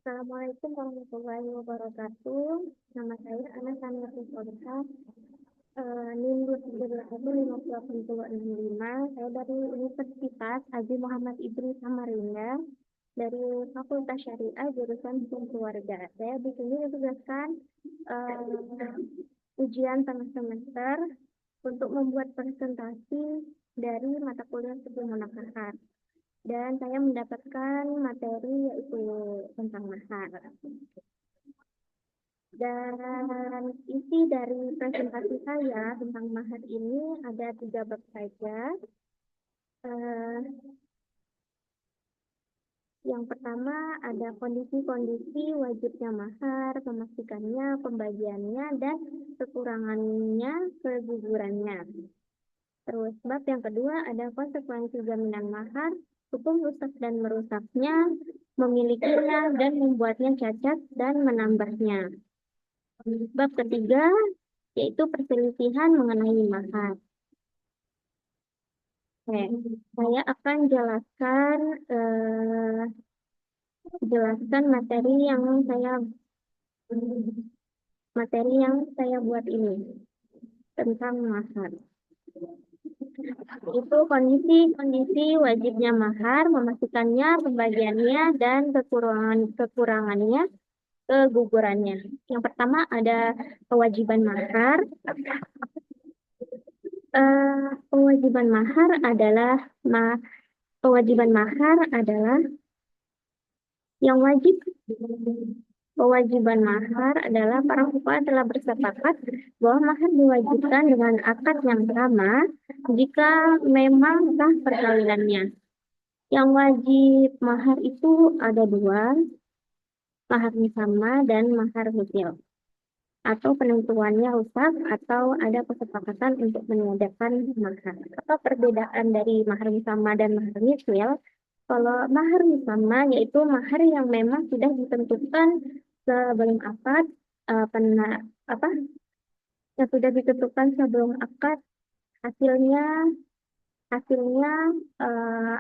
Assalamualaikum warahmatullahi wabarakatuh. Nama saya Ana Sania Pusolita. NIM 2315065. Saya dari Universitas Haji Muhammad Idris Samarinda dari Fakultas Syariah jurusan Hukum Keluarga. Saya di sini ditugaskan ujian tengah semester untuk membuat presentasi dari mata kuliah Fikih Munakahat. Dan saya mendapatkan materi yaitu tentang mahar. Dan isi dari presentasi saya tentang mahar ini ada 3 bab saja. Yang pertama ada kondisi-kondisi wajibnya mahar, memastikannya, pembagiannya, dan kekurangannya, kegugurannya. Terus bab yang kedua ada konsekuensi jaminan mahar, hukum rusak dan merusaknya, memilikinya dan membuatnya cacat dan menambahnya. Bab ketiga yaitu perselisihan mengenai mahar. Oke, saya akan jelaskan materi yang saya buat ini tentang mahar. Itu kondisi wajibnya mahar, memastikannya, pembagiannya, dan kekurangannya, kegugurannya. Yang pertama ada kewajiban mahar. Kewajiban mahar adalah yang wajib. Kewajiban mahar adalah para fuqaha telah bersepakat bahwa mahar diwajibkan dengan akad yang sama jika memang sah perkawinannya. Yang wajib mahar itu ada 2, mahar musamma dan mahar mutil. Atau penentuannya rusak atau ada kesepakatan untuk meniadakan mahar. Apa perbedaan dari mahar musamma dan mahar mutil? Kalau mahar musamma yaitu mahar yang memang sudah ditentukan sebelum akad, yang sudah ditentukan sebelum akad, hasilnya,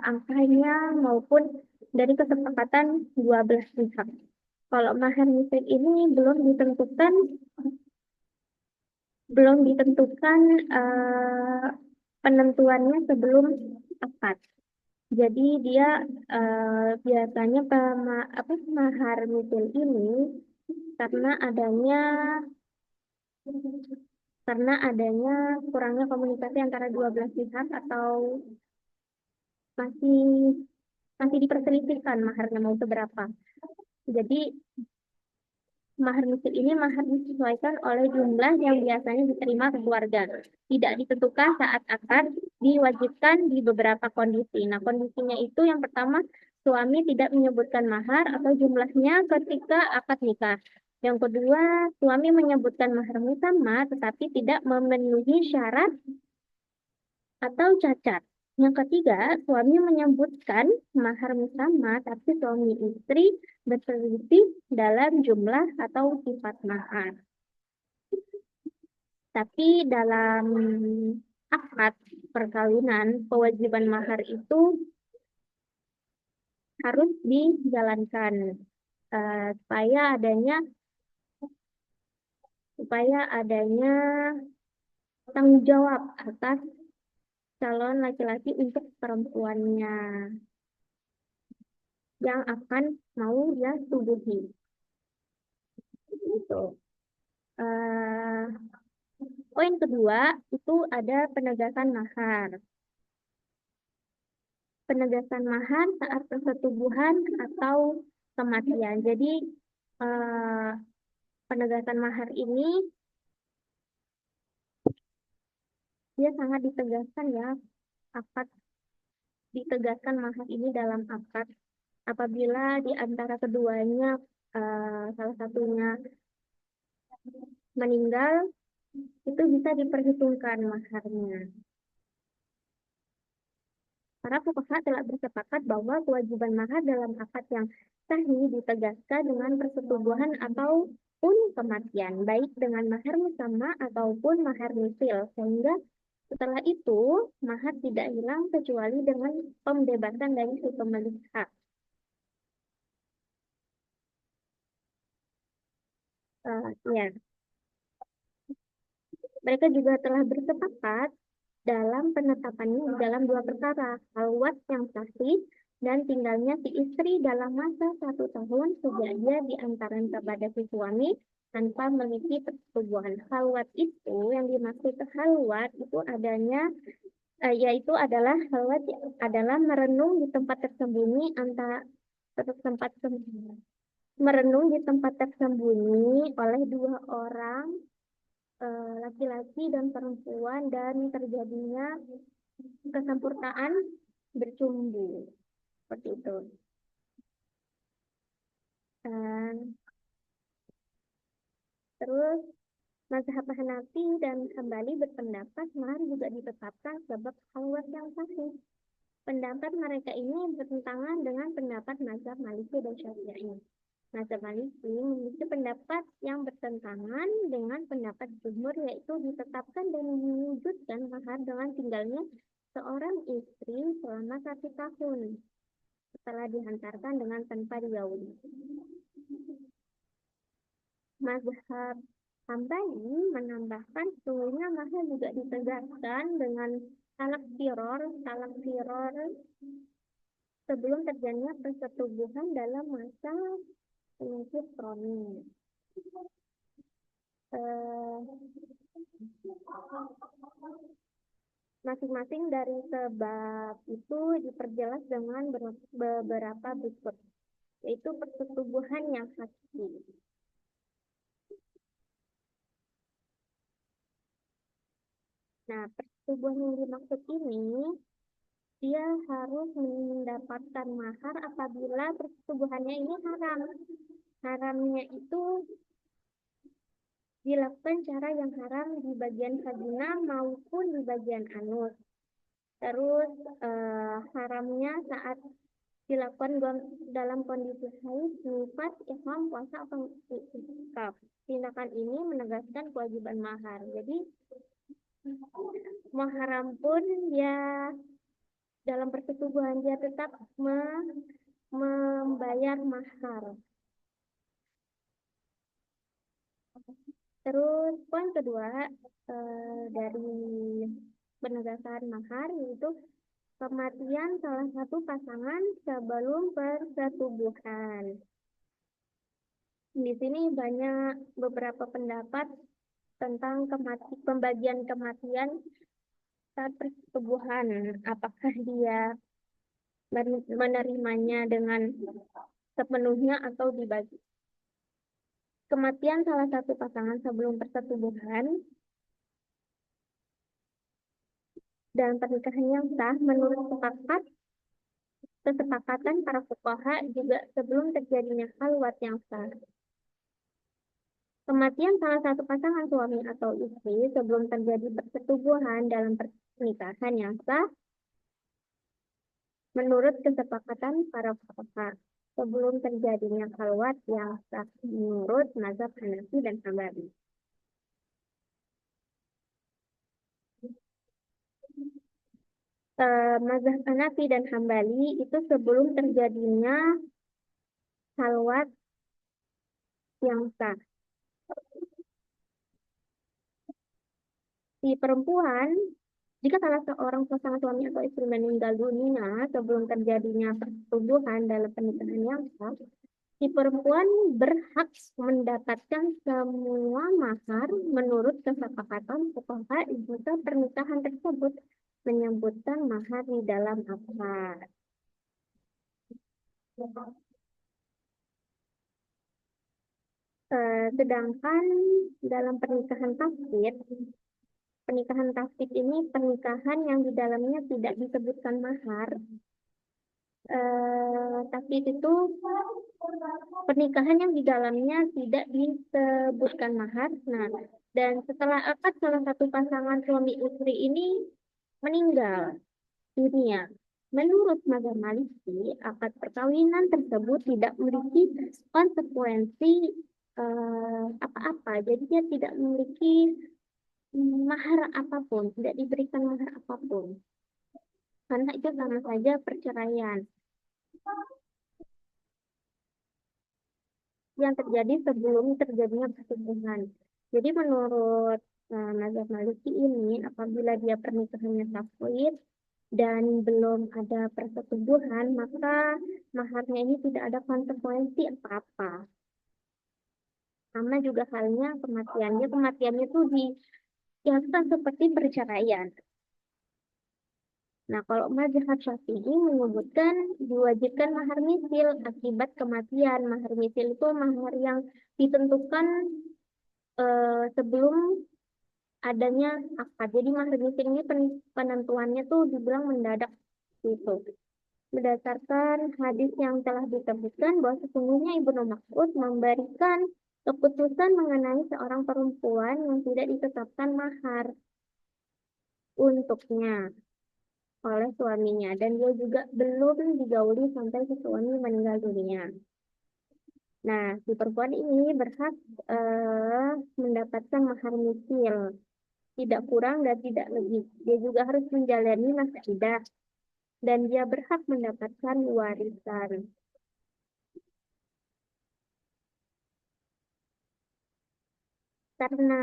angkanya maupun dari kesepakatan 12 pihak. Kalau mahar mutil ini belum ditentukan penentuannya sebelum akad. Jadi dia biasanya mahar mutil ini karena adanya kurangnya komunikasi antara 12 pihak atau masih diperselisihkan maharnya mau seberapa. Jadi mahar mutil ini mahar disesuaikan oleh jumlah yang biasanya diterima keluarga. Tidak ditentukan saat akad, diwajibkan di beberapa kondisi. Nah, kondisinya itu yang pertama, suami tidak menyebutkan mahar atau jumlahnya ketika akad nikah. Yang kedua, suami menyebutkan mahar musamma tetapi tidak memenuhi syarat atau cacat. Yang ketiga, suami menyebutkan mahar musamma tapi suami istri berselisih dalam jumlah atau sifat mahar. Tapi dalam akad perkawinan, kewajiban mahar itu harus dijalankan supaya adanya tanggung jawab atas calon laki-laki untuk perempuannya yang akan mau dia tubuhi. Gitu. Poin kedua itu ada penegasan mahar. Penegasan mahar saat persetubuhan atau kematian. Jadi penegasan mahar ini dia sangat ditegaskan ya, ditegaskan mahar ini dalam akad apabila di antara keduanya salah satunya meninggal, itu bisa diperhitungkan maharnya. Para fuqaha telah bersepakat bahwa kewajiban mahar dalam akad yang sahih ditegaskan dengan persetubuhan ataupun kematian, baik dengan mahar musamma ataupun mahar mutil, sehingga setelah itu mahar tidak hilang kecuali dengan pembebasan dari si pemilik hak. Ya, mereka juga telah bersepakat dalam penetapannya di dalam dua perkara, halwat yang sahih dan tinggalnya si istri dalam masa 1 tahun sejak dia diantarkan kepada si suami tanpa memiliki persetubuhan. Halwat itu yang dimaksud halwat itu adanya yaitu adalah halwat adalah merenung di tempat tersembunyi antara tempat merenung di tempat tersembunyi oleh dua orang laki-laki dan perempuan dan terjadinya kesempurnaan bercumbu seperti itu. Dan terus mazhab Hanafi dan Hambali berpendapat mahar juga ditetapkan sebab halwat yang sahih. Pendapat mereka ini bertentangan dengan pendapat mazhab Maliki dan Syafi'i. Mazhab Maliki memiliki pendapat yang bertentangan dengan pendapat jumhur, yaitu ditetapkan dan mewujudkan mahar dengan tinggalnya seorang istri selama 1 tahun setelah dihantarkan dengan tanpa digauli. Mazhab Hambali menambahkan sesungguhnya mahar juga ditegakkan dengan talak firor sebelum terjadinya persetubuhan dalam masa penyakit kronis. Masing-masing dari sebab itu diperjelas dengan beberapa berikut, yaitu persetubuhan yang hakiki. Nah, persetubuhan yang dimaksud ini, dia harus mendapatkan mahar apabila persetubuhannya ini haram. Haramnya itu dilakukan cara yang haram di bagian vagina maupun di bagian anus. Terus haramnya saat dilakukan dalam kondisi haid, nifas, ihram, puasa atau iktikaf. Tindakan ini menegaskan kewajiban mahar. Jadi mau haram pun ya dalam persetubuhan dia tetap membayar mahar. Terus poin kedua dari penegasan mahar yaitu kematian salah satu pasangan sebelum persetubuhan. Di sini banyak beberapa pendapat tentang pembagian kematian saat persetubuhan. Apakah dia menerimanya dengan sepenuhnya atau dibagi. Kematian salah satu pasangan sebelum persetubuhan dan pernikahan yang sah menurut kesepakatan para fuqaha juga sebelum terjadinya halwat yang sah. Kematian salah satu pasangan suami atau istri sebelum terjadi persetubuhan dalam pernikahan yang sah menurut kesepakatan para fuqaha sebelum terjadinya halwat yang sah menurut mazhab Hanafi dan Hambali. Mazhab Hanafi dan Hambali itu sebelum terjadinya halwat yang sah. Si perempuan, jika salah seorang pasangan suami atau istri meninggal dunia sebelum terjadinya persetubuhan dalam pernikahan yang sah, si perempuan berhak mendapatkan semua mahar menurut kesepakatan fuqaha jika pernikahan tersebut menyebutkan mahar di dalam akad. Sedangkan dalam pernikahan tafsir ini pernikahan yang di dalamnya tidak disebutkan mahar. Tafsir itu pernikahan yang di dalamnya tidak disebutkan mahar. Nah, dan setelah akad salah satu pasangan suami istri ini meninggal dunia. Menurut mazhab Maliki, akad perkawinan tersebut tidak memiliki konsekuensi apa-apa. Jadi dia tidak memiliki mahar apapun, tidak diberikan mahar apapun. Karena itu sama saja perceraian. yang terjadi sebelum terjadinya perselingkuhan. Jadi menurut mazhab Maliki ini, apabila dia pernikahannya sahih dan belum ada persetubuhan, maka maharnya ini tidak ada konsekuensi apa-apa. Sama juga halnya kematiannya. Kematiannya itu dikiaskan seperti perceraian. Nah, kalau mazhab Syafi'i menyebutkan diwajibkan mahar misil akibat kematian. Mahar misil itu mahar yang ditentukan sebelum adanya akad. Jadi mahar misil ini penentuannya tuh dibilang mendadak gitu. Berdasarkan hadis yang telah disebutkan bahwa sesungguhnya Ibnu Mas'ud memberikan keputusan mengenai seorang perempuan yang tidak ditetapkan mahar untuknya oleh suaminya dan dia juga belum digauli sampai si suami meninggal dunia. Nah, si perempuan ini berhak mendapatkan mahar misil, tidak kurang dan tidak lebih. Dia juga harus menjalani masa idah dan dia berhak mendapatkan warisan. Karena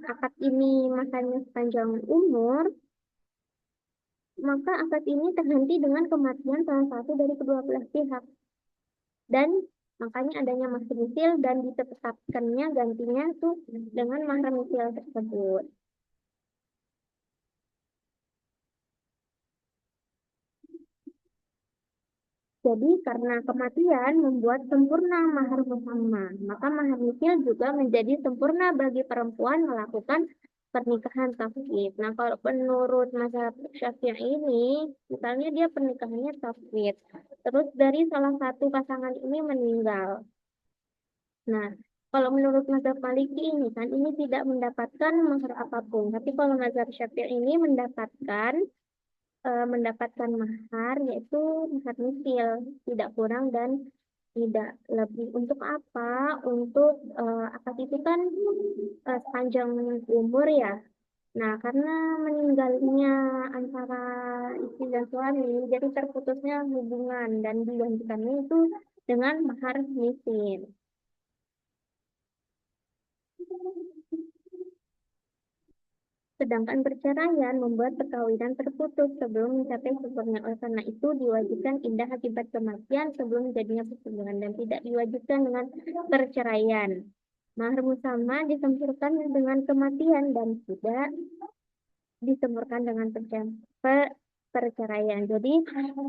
akad ini masanya sepanjang umur, maka akad ini terhenti dengan kematian salah satu dari kedua belah pihak. Dan makanya adanya mahar misil dan ditetapkannya gantinya tuh dengan mahar misil tersebut. Jadi karena kematian membuat sempurna mahar musamma, maka mahar misil juga menjadi sempurna bagi perempuan melakukan pernikahan tafwid. Nah, kalau menurut mazhab Syafi'i ini, misalnya dia pernikahannya tafwid, terus dari salah satu pasangan ini meninggal. Nah, kalau menurut mazhab Maliki ini kan ini tidak mendapatkan mahar apapun, tapi kalau mazhab Syafi'i ini mendapatkan mahar yaitu mahar misil, tidak kurang dan tidak lebih. Untuk apa? Untuk akad itu kan sepanjang umur ya. Nah, karena meninggalnya antara istri dan suami, jadi terputusnya hubungan dan digantikannya itu dengan mahar misil. Sedangkan perceraian membuat perkawinan terputus sebelum mencapai sempurna. Oleh karena itu, diwajibkan indah akibat kematian sebelum jadinya persetubuhan dan tidak diwajibkan dengan perceraian. Mahar musamma disempurnakan dengan kematian dan tidak disempurnakan dengan perceraian. Jadi,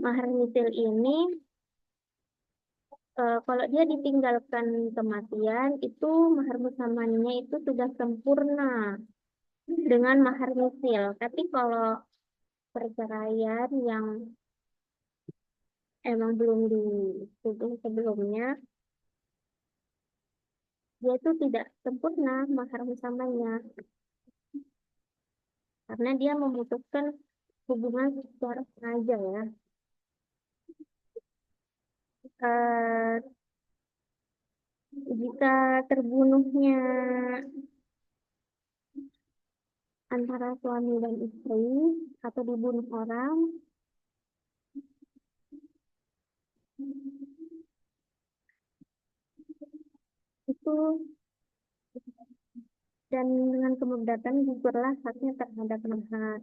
mahar misil ini kalau dia ditinggalkan kematian, itu mahar musamanya itu sudah sempurna dengan mahar misil. Tapi kalau perceraian yang emang belum disetujui sebelumnya, dia itu tidak sempurna mahar musamanya karena dia memutuskan hubungan secara sengaja ya. Eh, Jika terbunuhnya antara suami dan istri atau dibunuh orang, itu dan dengan kemudaratan gugurlah haknya terhadap mahar.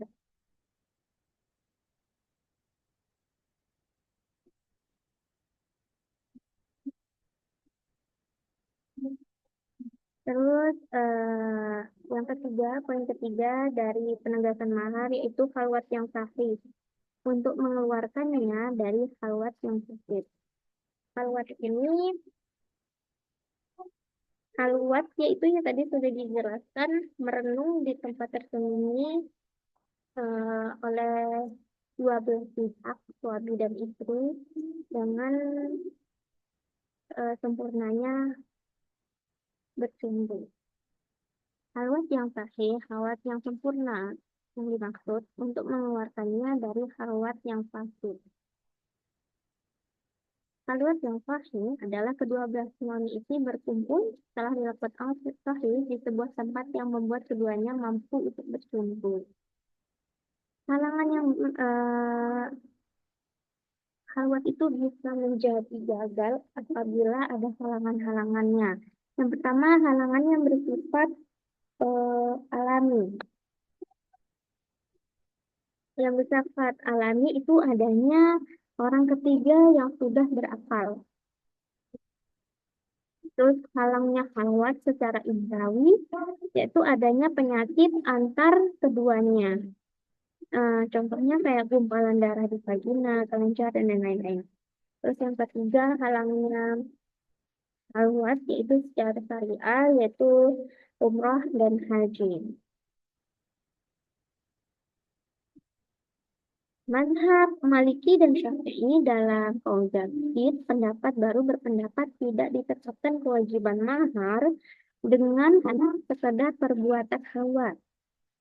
Terus yang ketiga, poin ketiga dari penegasan mahar yaitu khalwat yang sahih untuk mengeluarkannya dari khalwat yang sempit. Khalwat ini, khalwat yaitu yang tadi sudah dijelaskan merenung di tempat tersembunyi oleh dua belah pihak, suami dan istri, dengan sempurnanya bercumbu. Khalwat yang sahih, khalwat yang sempurna yang dimaksud untuk mengeluarkannya dari khalwat yang fasid. Khalwat yang sahih adalah kedua belah suami istri berkumpul setelah dilakukan sahih di sebuah tempat yang membuat keduanya mampu untuk berkumpul. Halangan yang Khalwat itu bisa menjadi gagal apabila ada halangan-halangannya. Yang pertama, halangan yang bersifat alami. Yang bersifat alami itu adanya orang ketiga yang sudah berakal. Terus halangnya khalwat secara idrawi, yaitu adanya penyakit antar keduanya. Contohnya kayak gumpalan darah di vagina, kelenjar, dan lain-lain. Terus yang ketiga, halangnya khalwat yaitu secara syariah, yaitu umrah dan haji. Mazhab Maliki dan Syafi'i dalam qaul pendapat baru berpendapat tidak ditetapkan kewajiban mahar dengan hanya sekedar perbuatan khalwat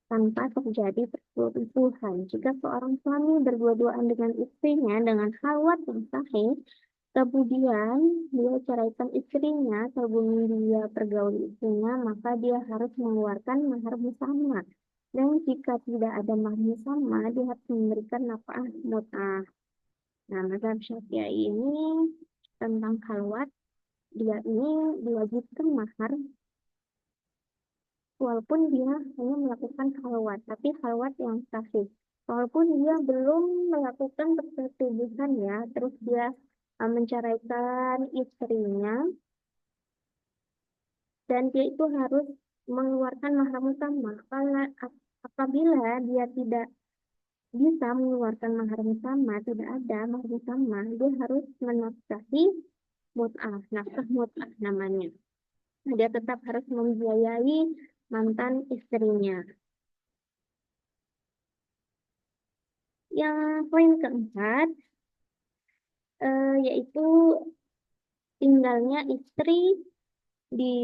tanpa terjadi perselingkuhan. Jika seorang suami berdua-duaan dengan istrinya dengan khalwat yang sahih, kemudian dia ceraikan istrinya sebelum dia pergauli istrinya, maka dia harus mengeluarkan mahar bersama. Dan jika tidak ada mahar sama, dia harus memberikan nafkah mut'ah. Nah, mazhab Syafi'i ini tentang khalwat, dia ini diwajibkan mahar walaupun dia hanya melakukan khalwat, tapi khalwat yang sahih. Walaupun dia belum melakukan persetubuhan ya, terus dia menceraikan istrinya, dan dia itu harus mengeluarkan mahar utama. Apabila dia tidak bisa mengeluarkan mahar utama, tidak ada mahar utama, dia harus menafkahi mut'ah, nafkah mut'ah namanya. Nah, dia tetap harus membiayai mantan istrinya. Yang poin keempat, yaitu tinggalnya istri di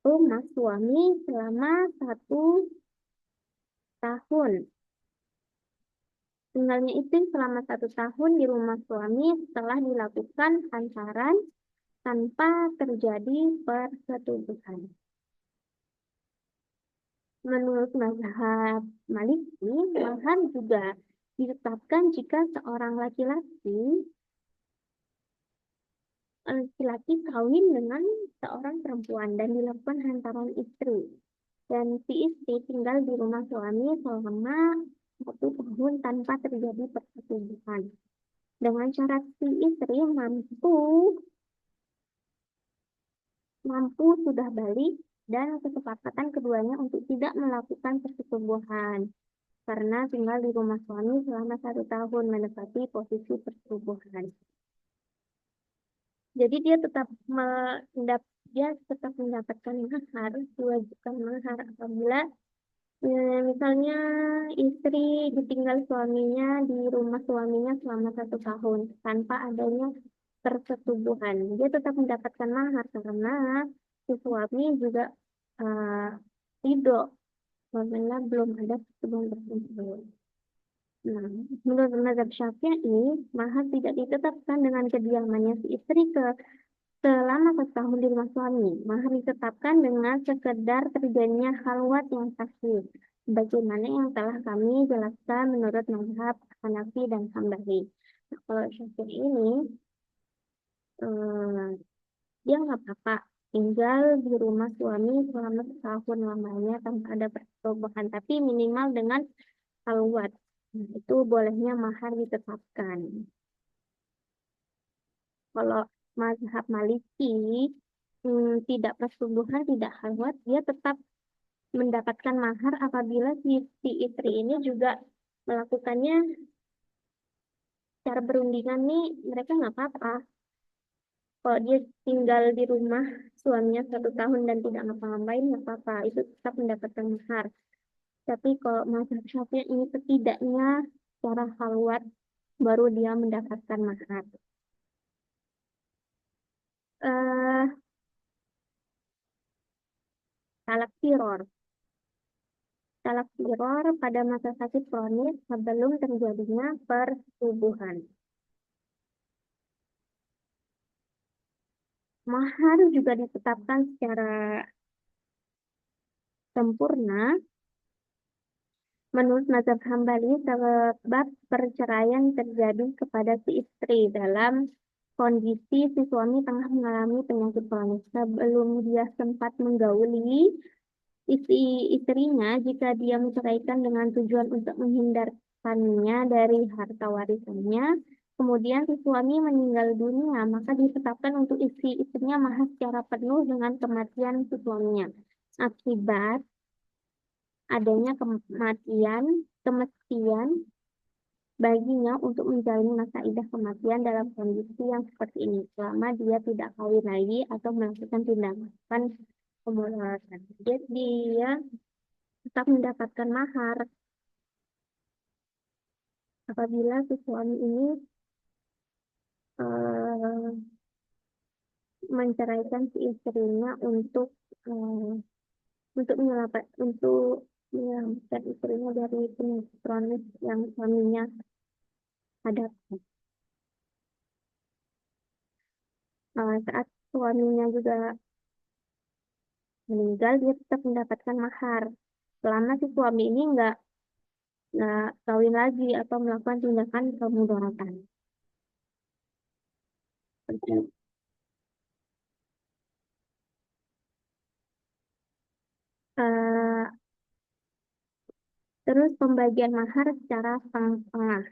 rumah suami selama 1 tahun. Tinggalnya istri selama 1 tahun di rumah suami setelah dilakukan pacaran tanpa terjadi persetubuhan. Menurut mazhab Maliki, mahar juga ditetapkan jika seorang laki-laki kawin dengan seorang perempuan dan dilakukan hantaran istri. Dan si istri tinggal di rumah suami selama 1 tahun tanpa terjadi persetubuhan. Dengan syarat si istri mampu sudah balik dan kesepakatan keduanya untuk tidak melakukan persetubuhan karena tinggal di rumah suami selama 1 tahun menepati posisi persetubuhan. Jadi dia tetap mendapatkan mahar, diwajibkan mahar apabila misalnya istri ditinggal suaminya di rumah suaminya selama 1 tahun tanpa adanya persetubuhan. Dia tetap mendapatkan mahar karena si suami juga uh, ridho apabila belum ada persetubuhan tersebut. Nah, menurut mazhab Syafi'i, mahar tidak ditetapkan dengan kediamannya si istri selama 1 tahun di rumah suami. Mahar ditetapkan dengan sekedar terjadinya khalwat yang sahih. Bagaimana yang telah kami jelaskan menurut mazhab Hanafi dan Hambali. Nah, kalau Syafi'i ini, eh, dia nggak apa-apa tinggal di rumah suami selama 1 tahun lamanya tanpa ada persetubuhan, tapi minimal dengan khalwat. Nah, itu bolehnya mahar ditetapkan. Kalau mazhab Maliki tidak persetubuhan, tidak khalwat, dia tetap mendapatkan mahar apabila si istri ini juga melakukannya secara berundingan nih, mereka nggak apa-apa. Kalau dia tinggal di rumah suaminya 1 tahun dan tidak ngapa-ngapain, nggak apa-apa. Itu tetap mendapatkan mahar. Tapi kalau mazhab Syafi'i ini setidaknya secara khalwat baru dia mendapatkan mahar. Eh, Talak tiror. Talak tiror pada masa sakit kronis sebelum terjadinya persetubuhan. Mahar juga ditetapkan secara sempurna Menurut mazhab Hambali, sebab perceraian terjadi kepada si istri dalam kondisi si suami tengah mengalami penyakit kronis. Sebelum dia sempat menggauli isi istrinya, jika dia menceraikan dengan tujuan untuk menghindarkannya dari harta warisannya, kemudian si suami meninggal dunia, maka ditetapkan untuk isi istrinya mahar secara penuh dengan kematian si suaminya. Akibat adanya kematian baginya untuk menjalani masa idah kematian dalam kondisi yang seperti ini, selama dia tidak kawin lagi atau melakukan tindakan pemulasan. Jadi dia tetap mendapatkan mahar apabila si suami ini eh, menceraikan si istrinya untuk menyelamatkan istrinya dari penyakit kronis yang suaminya hadapi. Saat suaminya juga meninggal, dia tetap mendapatkan mahar selama si suami ini nggak kawin lagi atau melakukan tindakan kemudaratan. Eh, Terus pembagian mahar secara setengah.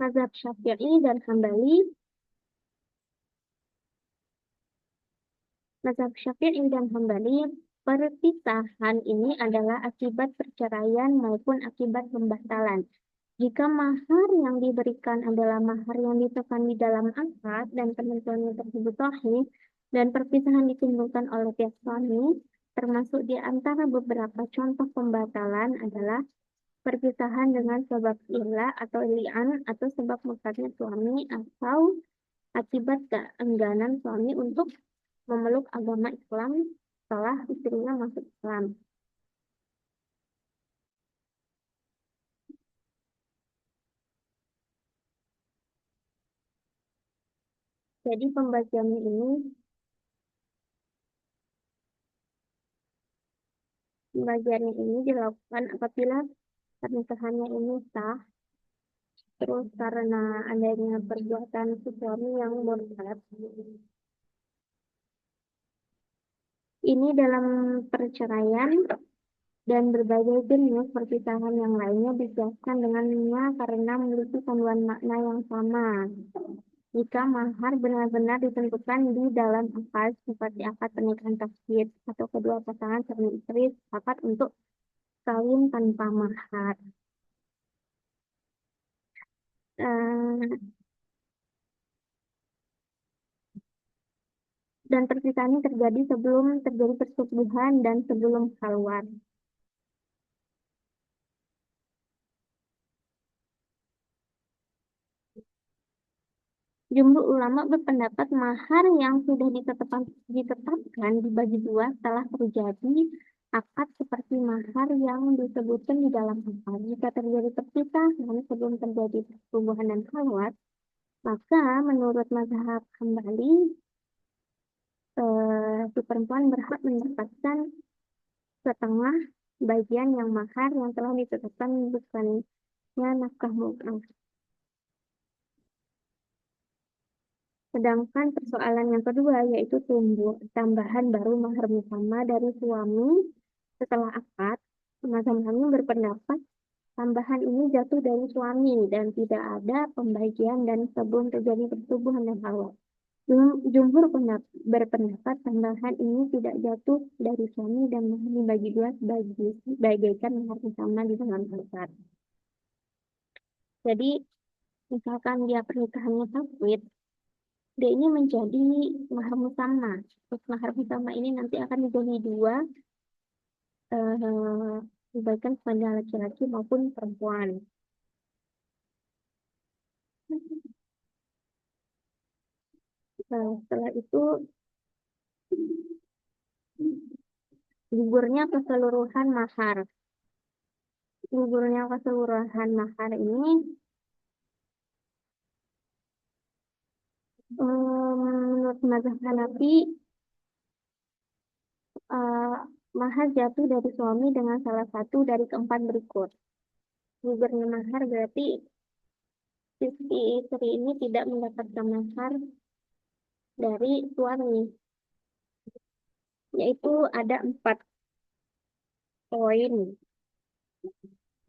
Mazhab Syafi'i dan Hambali, mazhab Syafi'i dan Hambali, perpisahan ini adalah akibat perceraian maupun akibat pembatalan. Jika mahar yang diberikan adalah mahar yang ditekan di dalam akad dan penentuannya tersebut sahih dan perpisahan ditimbulkan oleh pihak suami, termasuk di antara beberapa contoh pembatalan adalah perpisahan dengan sebab ilah atau li'an atau sebab murtadnya suami atau akibat keengganan suami untuk memeluk agama Islam setelah istrinya masuk Islam. Jadi pembagiannya ini dilakukan apabila pernikahannya ini sah, terus karena adanya perbuatan si suami yang murtad. Ini dalam perceraian dan berbagai jenis perpisahan yang lainnya dijelaskan dengannya karena memiliki kandungan makna yang sama. Jika mahar benar-benar ditentukan di dalam akad seperti akad pernikahan taksir atau kedua pasangan suami istri sepakat untuk kawin tanpa mahar. Eh, dan perpisahan ini terjadi sebelum terjadi persetubuhan dan sebelum keluar. Jumhur ulama berpendapat mahar yang sudah ditetapkan dibagi dua setelah terjadi akad seperti mahar yang disebutkan di dalam akad. Jika terjadi perpisahan sebelum terjadi pertumbuhan dan khalwat, maka menurut mazhab Hambali, si perempuan berhak mendapatkan setengah bagian yang mahar yang telah ditetapkan bukannya nafkah mutlak. Sedangkan persoalan yang kedua yaitu tambahan baru mahar utama dari suami setelah akad, mazhab kami berpendapat tambahan ini jatuh dari suami dan tidak ada pembagian dan sebelum terjadi persetubuhan dan halal. Jumhur berpendapat tambahan ini tidak jatuh dari suami dan mahar dibagi dua bagaikan mahar utama di dalam akad. Jadi misalkan dia pernikahannya takwid, dia ini menjadi mahar musamma. Terus mahar musamma ini nanti akan dibagi dua, diberikan kepada laki-laki maupun perempuan. Setelah itu gugurnya keseluruhan mahar. Gugurnya keseluruhan mahar ini menurut mazhab Hanafi mahar jatuh dari suami dengan salah satu dari keempat berikut. Gugurnya mahar berarti si istri ini tidak mendapatkan mahar dari suami, yaitu ada 4 poin.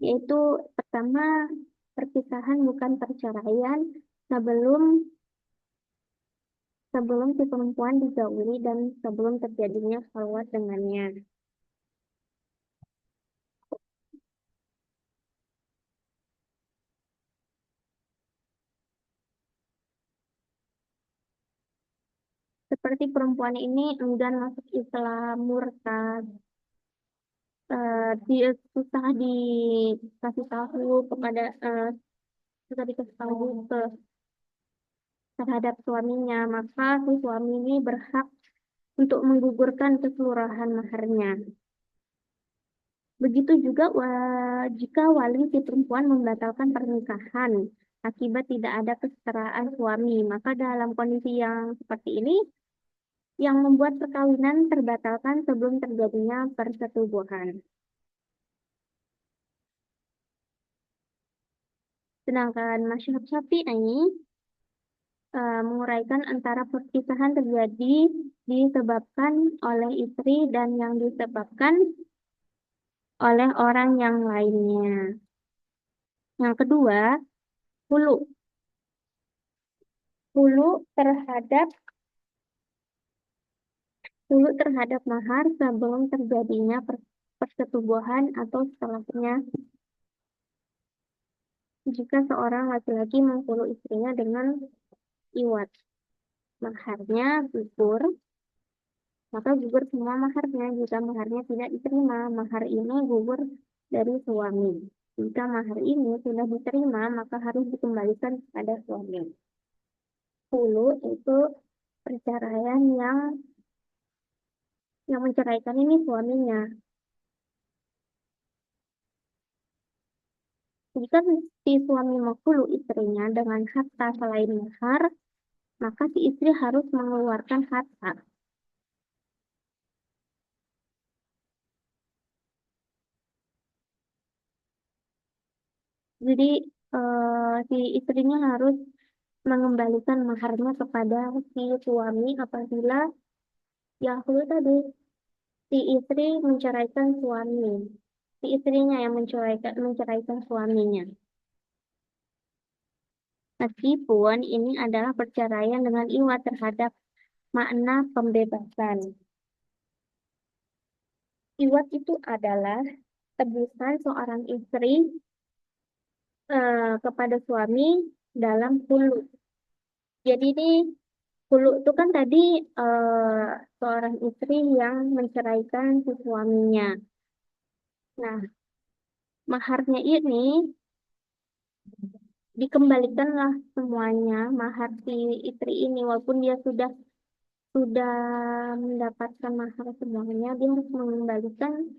Yaitu pertama, perpisahan bukan perceraian sebelum sebelum si perempuan digauli dan sebelum terjadinya khalwat dengannya. Seperti perempuan ini enggan masuk Islam, murtad, dia susah dikasih tahu kepada susah dikasih tahu terhadap suaminya, maka si suami ini berhak untuk menggugurkan keseluruhan maharnya. Begitu juga jika wali si perempuan membatalkan pernikahan akibat tidak ada kesetaraan suami, maka dalam kondisi yang seperti ini, yang membuat perkawinan terbatalkan sebelum terjadinya persetubuhan. Sedangkan masyhab Syafi'i menguraikan antara perpisahan terjadi disebabkan oleh istri dan yang disebabkan oleh orang yang lainnya. Yang kedua, hulu. Hulu terhadap hulu terhadap mahar sebelum terjadinya persetubuhan atau setelahnya jika seorang laki-laki menghulu istrinya dengan iwat. Maharnya gugur, maka gugur semua maharnya. Jika maharnya tidak diterima, mahar ini gugur dari suami. Jika mahar ini sudah diterima, maka harus dikembalikan kepada suami. Hulu itu perceraian yang menceraikan ini suaminya. Jika si suami menghulu istrinya dengan harta selain mahar, maka si istri harus mengeluarkan harta. Jadi si istrinya harus mengembalikan maharnya kepada si suami apabila yang dulu tadi si istri menceraikan suami, si istrinya yang menceraikan suaminya. Meskipun ini adalah perceraian dengan iwat terhadap makna pembebasan. Iwat itu adalah tebusan seorang istri kepada suami dalam hulu. Jadi ini hulu itu kan tadi seorang istri yang menceraikan si suaminya. Nah, maharnya ini dikembalikanlah semuanya mahar si istri ini walaupun dia sudah mendapatkan mahar semuanya, dia harus mengembalikan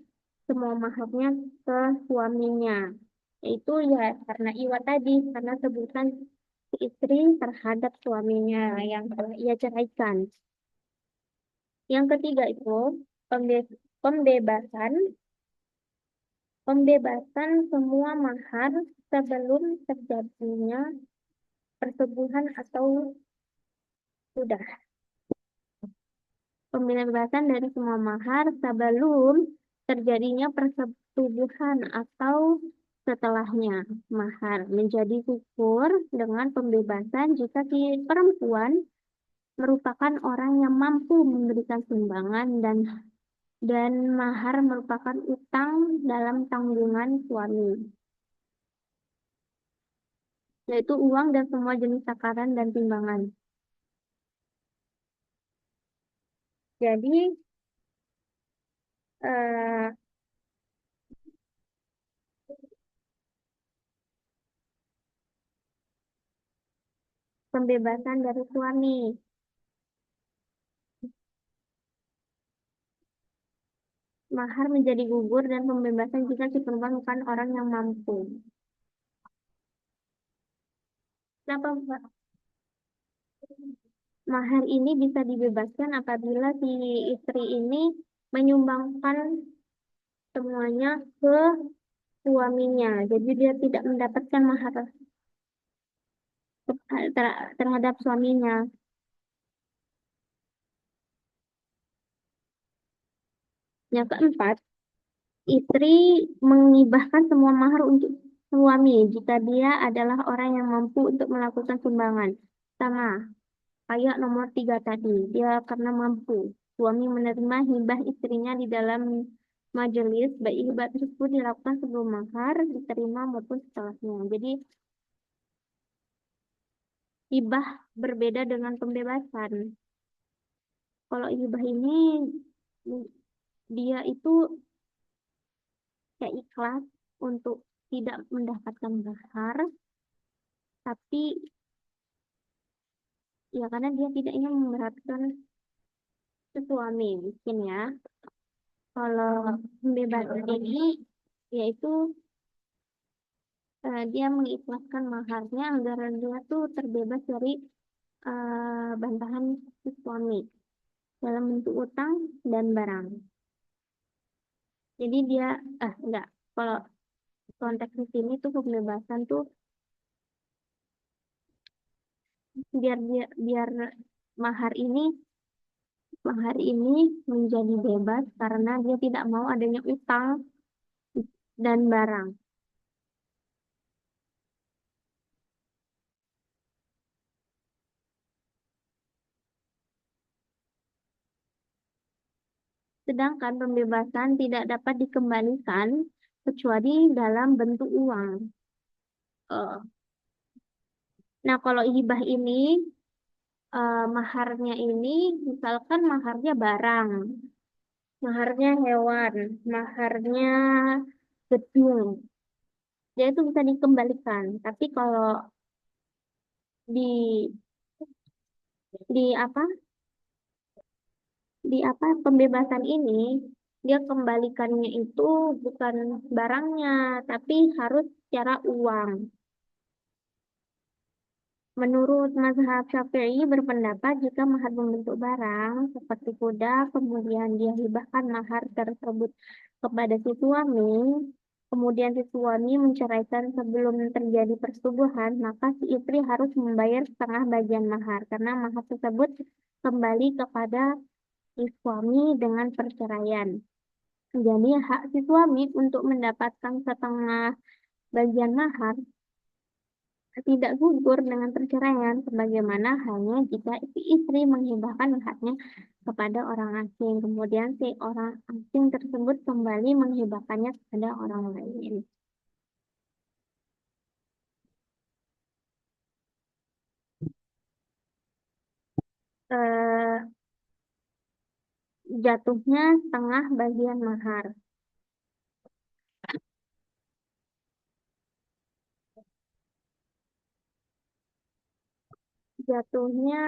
semua maharnya ke suaminya. Yaitu ya karena iwa tadi, karena sebutan si istri terhadap suaminya yang telah ia ceraikan. Yang ketiga itu pembebasan pembebasan semua mahar sebelum terjadinya persetubuhan atau sudah. Pembebasan dari semua mahar sebelum terjadinya persetubuhan atau setelahnya. Mahar menjadi gugur dengan pembebasan jika si perempuan merupakan orang yang mampu memberikan sumbangan dan mahar merupakan utang dalam tanggungan suami, yaitu uang dan semua jenis takaran dan timbangan. Jadi eh, pembebasan dari suami, mahar menjadi gugur dan pembebasan jika si perempuan bukan orang yang mampu. Kenapa, Pak? Mahar ini bisa dibebaskan apabila si istri ini menyumbangkan semuanya ke suaminya. Jadi dia tidak mendapatkan mahar terhadap suaminya. Yang keempat, istri mengibahkan semua mahar untuk suami jika dia adalah orang yang mampu untuk melakukan sumbangan. Sama, kayak nomor tiga tadi, dia karena mampu. Suami menerima hibah istrinya di dalam majelis, baik hibah tersebut dilakukan sebelum mahar diterima maupun setelahnya. Jadi, hibah berbeda dengan pembebasan. Kalau hibah ini, dia itu kayak ikhlas untuk tidak mendapatkan mahar, tapi ya karena dia tidak ingin memberatkan suami, mungkin ya. Kalau pembebasan ini, yaitu dia mengikhlaskan maharnya agar dia tuh terbebas dari bantahan si suami dalam bentuk utang dan barang. Jadi dia, enggak, kalau konteks di sini tuh pembebasan tuh biar mahar ini menjadi bebas karena dia tidak mau adanya utang dan barang. Sedangkan pembebasan tidak dapat dikembalikan kecuali dalam bentuk uang. Eh, Nah, kalau hibah ini, maharnya ini, misalkan maharnya barang, maharnya hewan, maharnya gedung, dia itu bisa dikembalikan. Tapi kalau di di apa pembebasan ini, dia kembalikannya itu bukan barangnya, tapi harus secara uang. Menurut mazhab Syafi'i berpendapat jika mahar membentuk barang seperti kuda, kemudian dia hibahkan mahar tersebut kepada si suami, kemudian si suami menceraikan sebelum terjadi persetubuhan, maka si istri harus membayar setengah bagian mahar karena mahar tersebut kembali kepada si suami dengan perceraian. Jadi hak si suami untuk mendapatkan setengah bagian mahar tidak gugur dengan perceraian, sebagaimana halnya jika si istri menghibahkan haknya kepada orang asing, kemudian si orang asing tersebut kembali menghibahkannya kepada orang lain. Eh, Jatuhnya setengah bagian mahar. Jatuhnya,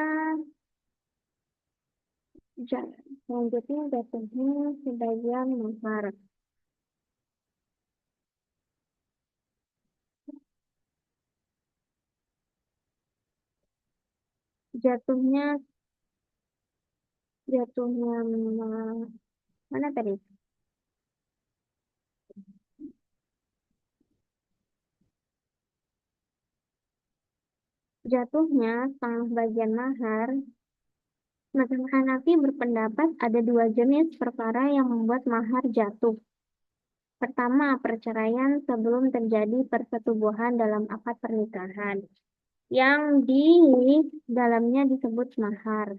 selanjutnya jatuhnya sebagian mahar. Jatuhnya, jatuhnya mana tadi? Jatuhnya setengah bagian mahar. Mazhab Hanafi berpendapat ada dua jenis perkara yang membuat mahar jatuh. Pertama, perceraian sebelum terjadi persetubuhan dalam akad pernikahan, yang di dalamnya disebut mahar.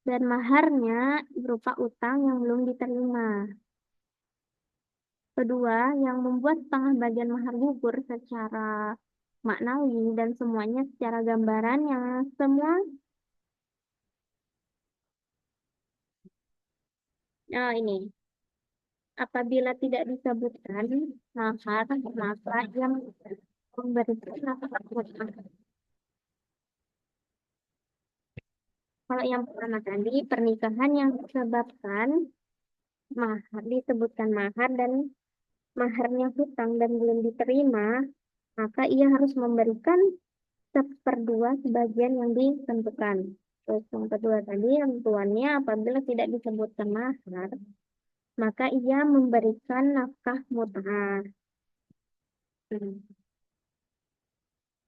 Dan maharnya berupa utang yang belum diterima. Kedua, yang membuat setengah bagian mahar gugur secara maknawi dan semuanya secara gambaran yang semua ini apabila tidak disebutkan mahar, maka yang memberikan nafkah utang. Kalau yang pertama tadi, pernikahan yang disebabkan mahar, disebutkan mahar dan maharnya hutang dan belum diterima, maka ia harus memberikan seperdua sebagian yang ditentukan. Terus yang kedua tadi, yang tuannya apabila tidak disebutkan mahar, maka ia memberikan nafkah mut'ah. Hmm.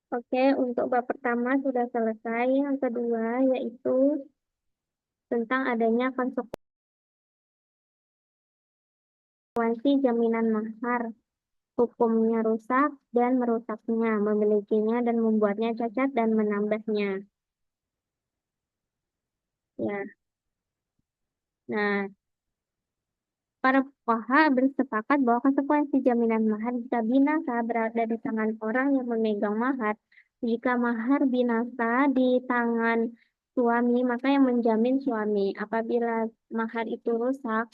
Oke, untuk bab pertama sudah selesai. Yang kedua yaitu tentang adanya konsekuensi jaminan mahar, hukumnya rusak dan merusaknya, memilikinya dan membuatnya cacat dan menambahnya. Ya, nah para fuqaha bersepakat bahwa konsekuensi jaminan mahar jika binasa berada di tangan orang yang memegang mahar. Jika mahar binasa di tangan suami, maka yang menjamin suami. Apabila mahar itu rusak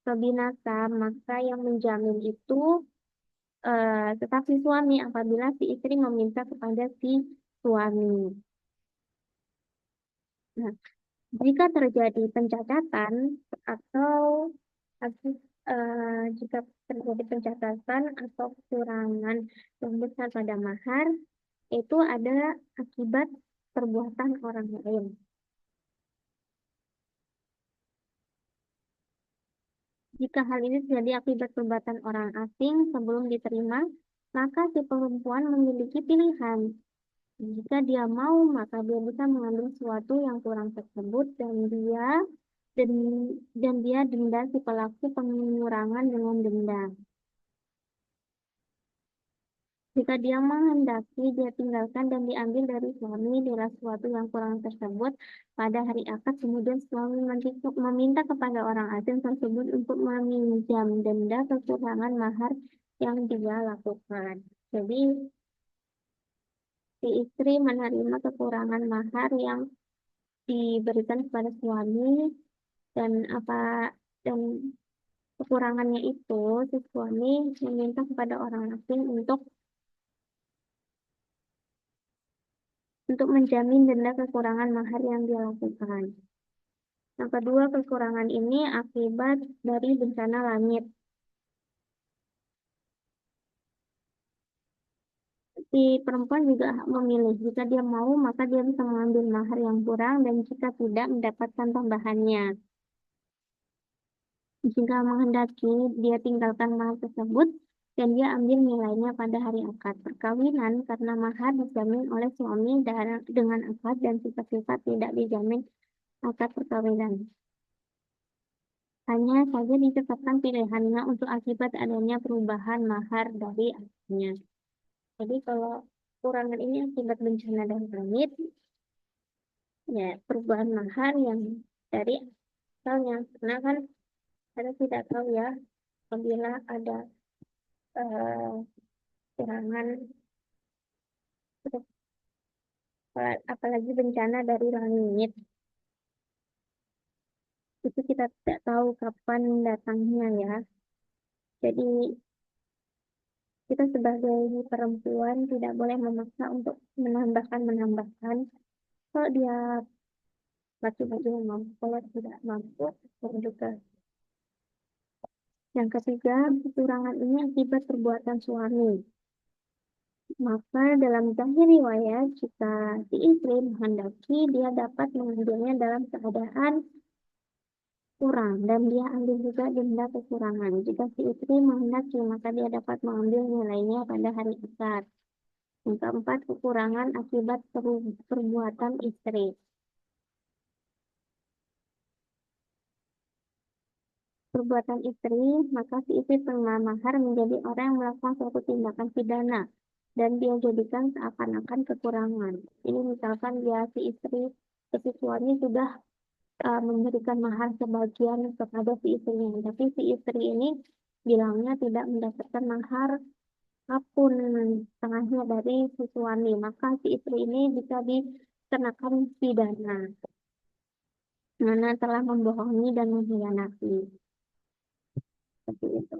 atau binasa, maka yang menjamin itu tetap si suami apabila si istri meminta kepada si suami. Nah, jika terjadi pencacatan atau atau, jika terjadi pencatatan atau kekurangan yang besar pada mahar, itu ada akibat perbuatan orang lain. Jika hal ini terjadi akibat perbuatan orang asing sebelum diterima, maka si perempuan memiliki pilihan. Jika dia mau, maka dia bisa mengambil sesuatu yang kurang tersebut dan, dan dia denda si pelaku pengurangan dengan denda. Jika dia menghendaki, dia tinggalkan dan diambil dari suami dari sesuatu yang kurang tersebut pada hari akad, kemudian suami meminta kepada orang asing tersebut untuk meminjam denda kekurangan mahar yang dia lakukan. Jadi, si istri menerima kekurangan mahar yang diberikan kepada suami dan dan kekurangannya itu si suami meminta kepada orang asing untuk menjamin denda kekurangan mahar yang dia lakukan. Yang kedua, kekurangan ini akibat dari bencana langit. Si perempuan juga hak memilih. Jika dia mau, maka dia bisa mengambil mahar yang kurang dan jika tidak mendapatkan tambahannya. Jika menghendaki, dia tinggalkan mahar tersebut dan dia ambil nilainya pada hari akad perkawinan karena mahar dijamin oleh suami dengan akad dan sifat-sifat tidak dijamin akad perkawinan. Hanya saja ditetapkan pilihannya untuk akibat adanya perubahan mahar dari aslinya. Jadi kalau kurangan ini akibat bencana dan langit, ya perubahan mahar yang dari asalnya. Karena kan kita tidak tahu ya, apabila ada eh, serangan, apalagi bencana dari langit, itu kita tidak tahu kapan datangnya ya. Jadi kita sebagai perempuan tidak boleh memaksa untuk menambahkan. Kalau dia laki-laki yang mampu, kalau tidak mampu, juga. Yang ketiga, kecurangan ini akibat perbuatan suami. Maka dalam zahir riwayat, jika si istri menghendaki, dia dapat mengambilnya dalam keadaan kurang dan dia ambil juga denda kekurangan. Jika si istri menghendaki, maka dia dapat mengambil nilainya pada hari akad. Yang keempat, kekurangan akibat perbuatan istri. Perbuatan istri, maka si istri penerima mahar menjadi orang yang melakukan suatu tindakan pidana dan dia jadikan seakan-akan kekurangan. Ini misalkan dia si istri, si suami sudah memberikan mahar sebagian kepada si istrinya, tapi si istri ini bilangnya tidak mendapatkan mahar apapun setengahnya dari si suami, maka si istri ini bisa dikenakan pidana, mana telah membohongi dan mengkhianati. Seperti itu.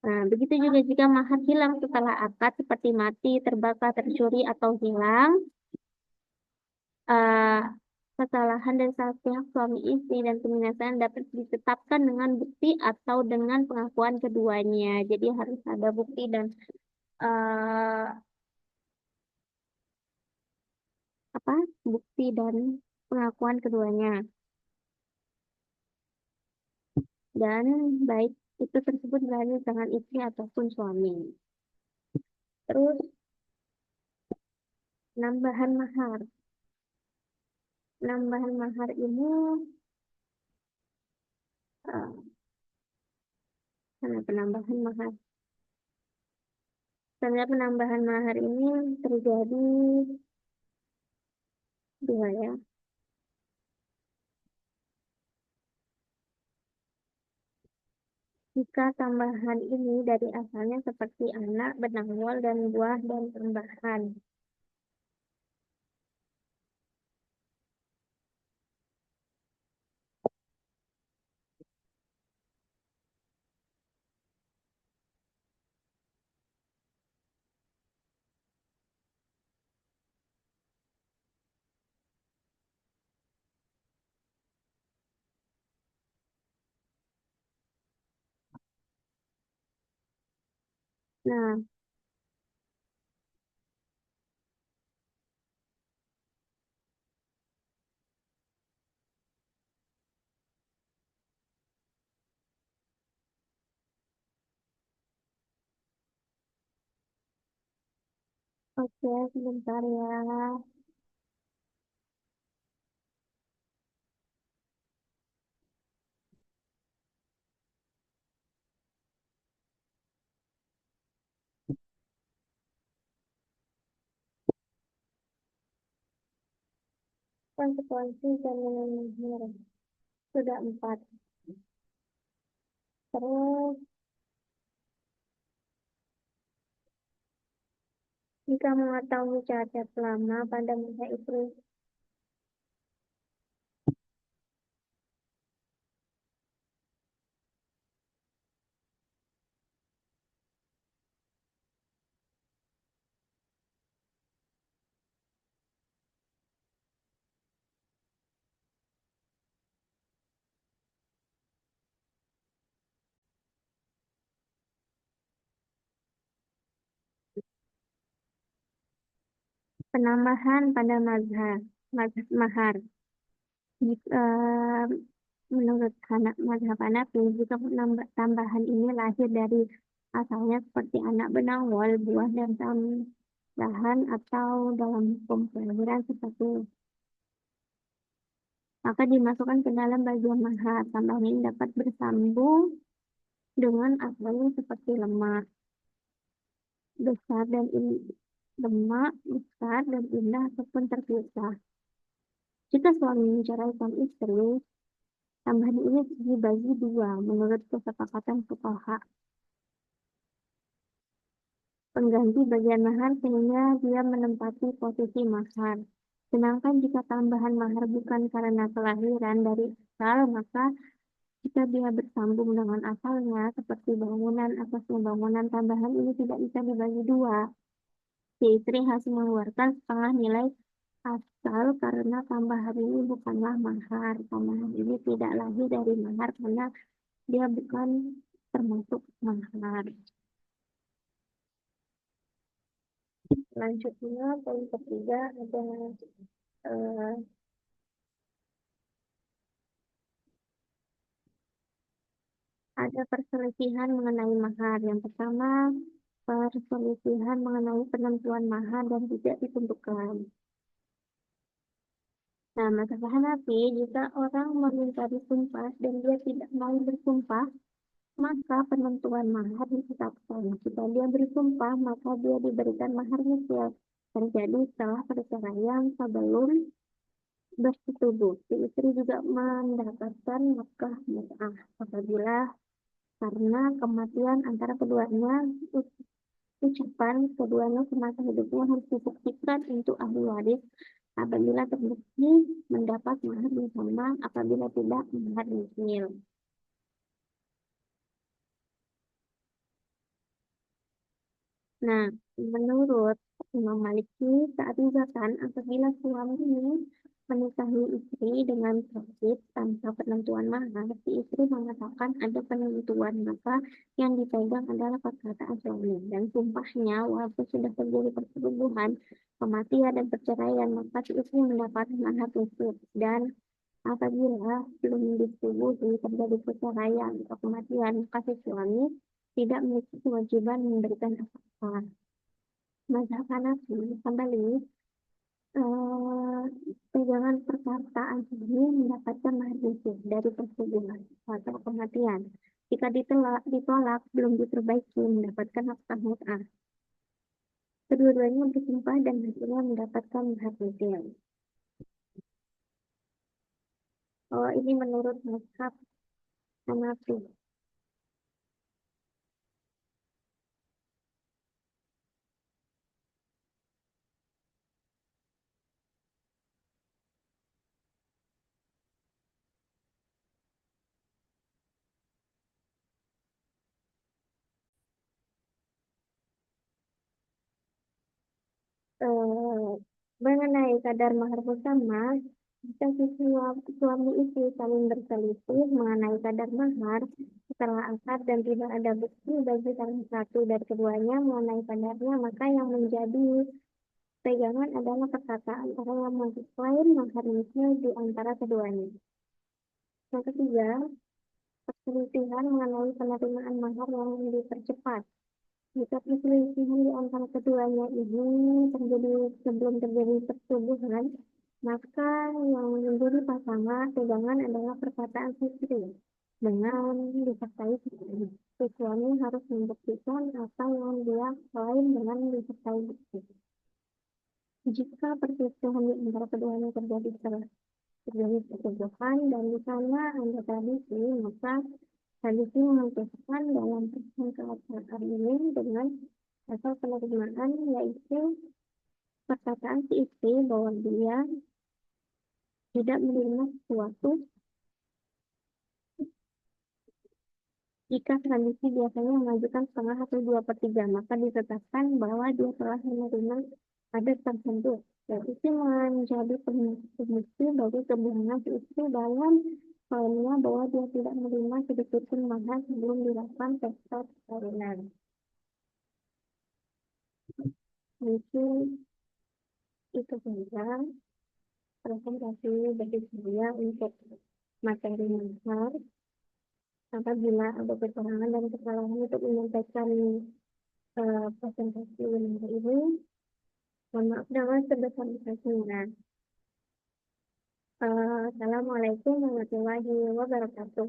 Nah, begitu juga jika mahar hilang setelah akad seperti mati, terbakar, tercuri, atau hilang, eh, kesalahan dari salah pihak suami istri dan penyelesaian dapat ditetapkan dengan bukti atau dengan pengakuan keduanya. Jadi harus ada bukti dan eh, beberapa bukti dan pengakuan keduanya. Dan baik itu tersebut berada di tangan istri ataupun suami. Terus nambahan mahar. Nambahan mahar ini karena penambahan mahar. Karena penambahan mahar ini terjadi dua ya. Jika tambahan ini dari asalnya seperti anak, benang wol, dan buah dan tambahan. Nah, oke, sebentar ya. Konsekuensi jaminan mahar sudah empat. Terus, jika mengetahui cacat lama pada masa itu, penambahan pada mahar. Jika, menurut mazhab Hanafi, jika tambahan ini lahir dari asalnya seperti anak benang wol, buah dan tambahan atau dalam hukum kelahiran seperti maka dimasukkan ke dalam bagian mahar. Tambahan ini dapat bersambung dengan asalnya seperti besar dan lemak, besar dan indah ataupun terpisah. Jika suami menceraikan istri, tambahan ini dibagi dua menurut kesepakatan fuqaha. Pengganti bagian mahar sehingga dia menempati posisi mahar. Sedangkan jika tambahan mahar bukan karena kelahiran dari asal, maka jika dia bersambung dengan asalnya, seperti bangunan atasnya bangunan, tambahan ini tidak bisa dibagi dua. Si istri harus mengeluarkan setengah nilai asal karena tambahan ini bukanlah mahar. Tambahan ini tidak lagi dari mahar karena dia bukan termasuk mahar. Selanjutnya, poin ketiga eh, ada perselisihan mengenai mahar. Yang pertama, perselisihan mengenai penentuan mahar dan tidak ditentukan. Nah, mazhab Hanafi, jika orang meminta disumpah dan dia tidak mau bersumpah, maka penentuan mahar ditetapkan. Jika dia bersumpah, maka dia diberikan mahar nyicil. Terjadi setelah perceraian sebelum bersetubuh. Si istri juga mendapatkan nafkah mut'ah apabila karena kematian antara keduanya, ucapan keduanya semasa hidupnya harus dibuktikan untuk ahli waris apabila terbukti mendapat mahar yang sama, apabila tidak mahar nyicil. Nah, menurut Imam Maliki saat gugatan apabila suami menikahi istri dengan prinsip tanpa penentuan mahar, si istri mengatakan ada penentuan, maka yang dipegang adalah perkataan suami dan sumpahnya. Walaupun sudah terjadi persetubuhan, kematian dan perceraian, maka si istri mendapat mahar prinsip. Dan apabila belum disetubuhi terjadi perceraian atau kematian, maka si suami tidak memiliki kewajiban memberikan apa-apa. Mazhab Hanafi kembali eh, pegangan perkataan ini mendapatkan mahar dari persetubuhan atau kematian. Jika ditolak belum diperbaiki mendapatkan hak mut'ah. Kedua-duanya bersumpah dan hasilnya mendapatkan mahar nisian. Oh, ini menurut mazhab Hanafi. eh, Mengenai kadar mahar bersama, jika si suami istri saling berselisih mengenai kadar mahar setelah akad dan tidak ada bukti bagi salah satu dari keduanya mengenai kadarnya, maka yang menjadi pegangan adalah perkataan orang yang mengklaim mahar nisian di antara keduanya. Yang ketiga, perselisihan mengenai penerimaan mahar yang dipercepat. Jika perselisihan di antara keduanya ini terjadi sebelum terjadi persetubuhan, maka yang menjadi pasangan pegangan adalah perkataan istri dengan disertai bukti. Si suami harus membuktikan apa yang dia klaim dengan disertai bukti. Jika perselisihan di antara keduanya terjadi setelah terjadi persetubuhan dan di sana ada tradisi, maka tradisi memutuskan dalam persangkaan ini dengan asal penerimaan, yaitu perkataan si istri bahwa dia tidak menerima sesuatu. Jika tradisi biasanya mengajukan setengah atau 2/3, maka ditetapkan bahwa dia telah menerima adat tertentu. Tradisi menjadi pembukti bagi kebohongan si istri dalam klaimnya bahwa dia tidak menerima sedikit pun mahar sebelum dilakukan pesta perkawinan. Mungkin itu saja presentasi dari saya untuk materi mahar. Apabila ada kekurangan dan kesalahan untuk menyampaikan presentasi ini, mohon maaf dengan sebesar-besarnya. Assalamualaikum warahmatullahi wabarakatuh.